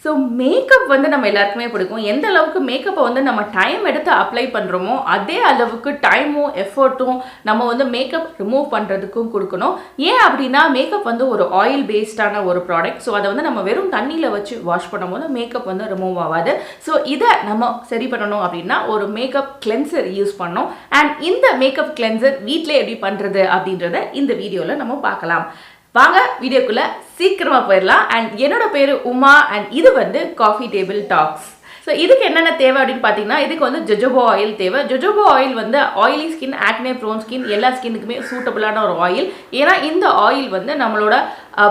So makeup வந்து நம்ம எல்லாருக்குமே பிடிக்கும். எந்த அளவுக்கு மேக்கப்பை வந்து நம்ம டைம் எடுத்து அப்ளை பண்ணுறோமோ அதே அளவுக்கு டைமும் எஃபர்ட்டும் நம்ம வந்து மேக்கப் ரிமூவ் பண்ணுறதுக்கும் கொடுக்கணும். ஏன் அப்படின்னா மேக்கப் வந்து ஒரு ஆயில் பேஸ்டான ஒரு ப்ராடக்ட். ஸோ அதை வந்து நம்ம வெறும் தண்ணியில் வச்சு வாஷ் பண்ணும்போது மேக்கப் வந்து ரிமூவ் ஆகாது. ஸோ இதை நம்ம சரி பண்ணணும் அப்படின்னா ஒரு மேக்கப் கிளென்சர் யூஸ் பண்ணணும். அண்ட் இந்த மேக்கப் கிளென்சர் வீட்டிலே எப்படி பண்ணுறது அப்படின்றத இந்த வீடியோவில் நம்ம பார்க்கலாம். வாங்க வீடியோக்குள்ள சீக்கிரமா போயிடலாம். அண்ட் என்னோட பேரு உமா அண்ட் இது வந்து காஃபி டேபிள் டாக்ஸ். ஸோ இதுக்கு என்னென்ன தேவை அப்படின்னு பார்த்தீங்கன்னா இதுக்கு வந்து ஜொஜோபா ஆயில் தேவை. ஜொஜோபா ஆயில் வந்து oily skin, acne prone skin எல்லா ஸ்கின்னுக்குமே சூட்டபிளான ஒரு ஆயில். ஏன்னா இந்த ஆயில் வந்து நம்மளோட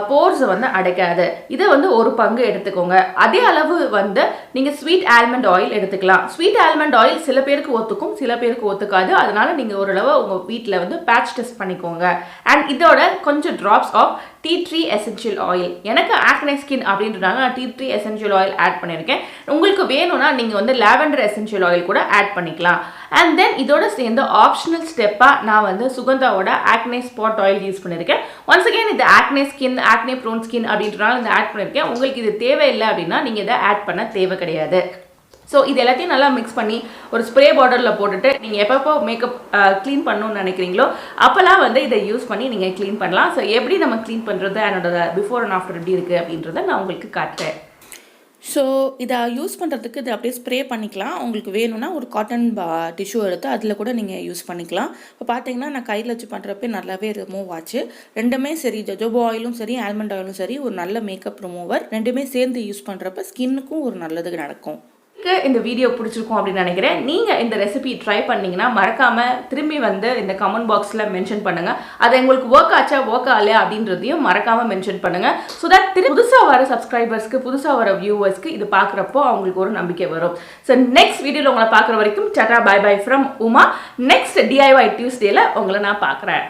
போர்ஸை வந்து அடைக்காது. இதை வந்து ஒரு பங்கு எடுத்துக்கோங்க. அதே அளவு வந்து நீங்கள் ஸ்வீட் ஆல்மண்ட் ஆயில் எடுத்துக்கலாம். ஸ்வீட் ஆல்மண்ட் ஆயில் சில பேருக்கு ஒத்துக்கும், சில பேருக்கு ஒத்துக்காது. அதனால நீங்கள் ஓரளவு உங்கள் வீட்டில் வந்து பேட்ச் டெஸ்ட் பண்ணிக்கோங்க. அண்ட் இதோட கொஞ்சம் drops of tea tree essential oil. எனக்கு ஆக்னே ஸ்கின் அப்படின்றதுனால நான் tea tree essential oil add பண்ணியிருக்கேன். உங்களுக்கு வேணும்னா நீங்கள் வந்து லாவெண்டர் எசென்ஷியல் ஆயில் கூட ஆட் பண்ணிக்கலாம். அண்ட் தென் இதோட சேர்ந்து ஆப்ஷனல் ஸ்டெப்பாக நான் வந்து சுகந்தாவோட ஆக்னே ஸ்பாட் ஆயில் யூஸ் பண்ணியிருக்கேன். ஒன்ஸ் அகேன் இது acne skin, acne prone skin அப்படின்றனால இதை ஆட் பண்ணியிருக்கேன். உங்களுக்கு இது தேவையில்லை அப்படின்னா நீங்கள் இதை ஆட் பண்ண தேவை கிடையாது. ஸோ இது எல்லாத்தையும் நல்லா மிக்ஸ் பண்ணி ஒரு ஸ்ப்ரே பாட்டிலில் போட்டுட்டு நீங்கள் எப்பப்போ மேக்கப் க்ளீன் பண்ணணும்னு நினைக்கிறீங்களோ அப்போல்லாம் வந்து இதை யூஸ் பண்ணி நீங்கள் க்ளீன் பண்ணலாம். ஸோ எப்படி நம்ம க்ளீன் பண்ணுறது, என்னோட பிஃபோர் அண்ட் ஆஃப்டர் எப்படி இருக்குது அப்படின்றத நான் உங்களுக்கு காட்டுறேன். ஸோ இதை யூஸ் பண்ணுறதுக்கு இதை அப்படியே ஸ்ப்ரே பண்ணிக்கலாம். உங்களுக்கு வேணும்னா ஒரு காட்டன் டிஷ்யூ எடுத்து அதில் கூட நீங்கள் யூஸ் பண்ணிக்கலாம். இப்போ பார்த்தீங்கன்னா நான் கையில் வச்சு பண்ணுறப்ப நல்லாவே ரிமூவ் ஆச்சு. ரெண்டுமே சரி, ஜொஜோபா ஆயிலும் சரி, ஆல்மண்ட் ஆயிலும் சரி, ஒரு நல்ல மேக்கப் ரிமூவர். ரெண்டுமே சேர்ந்து யூஸ் பண்ணுறப்ப ஸ்கின்னுக்கும் ஒரு நல்லது நடக்கும். இந்த வீடியோ பிடிச்சிருக்கும் அப்படின்னு நினைக்கிறேன். நீங்கள் இந்த ரெசிபி ட்ரை பண்ணிங்கன்னா மறக்காமல் திரும்பி வந்து இந்த கமெண்ட் பாக்ஸில் மென்ஷன் பண்ணுங்கள். அது உங்களுக்கு ஒர்க் ஆச்சா ஒர்க் ஆகலையா அப்படின்றதையும் மறக்காமல் மென்ஷன் பண்ணுங்கள். ஸோ தட் புதுசாக வர சப்ஸ்கிரைபர்ஸ்க்கு, புதுசாக வர வியூவர்ஸ்க்கு இது பார்க்குறப்போ அவங்களுக்கு ஒரு நம்பிக்கை வரும். ஸோ நெக்ஸ்ட் வீடியோவில் உங்களை பார்க்குற வரைக்கும் tata bye bye from Uma. Next DIY டியூஸ்டேல உங்களை நான் பார்க்குறேன்.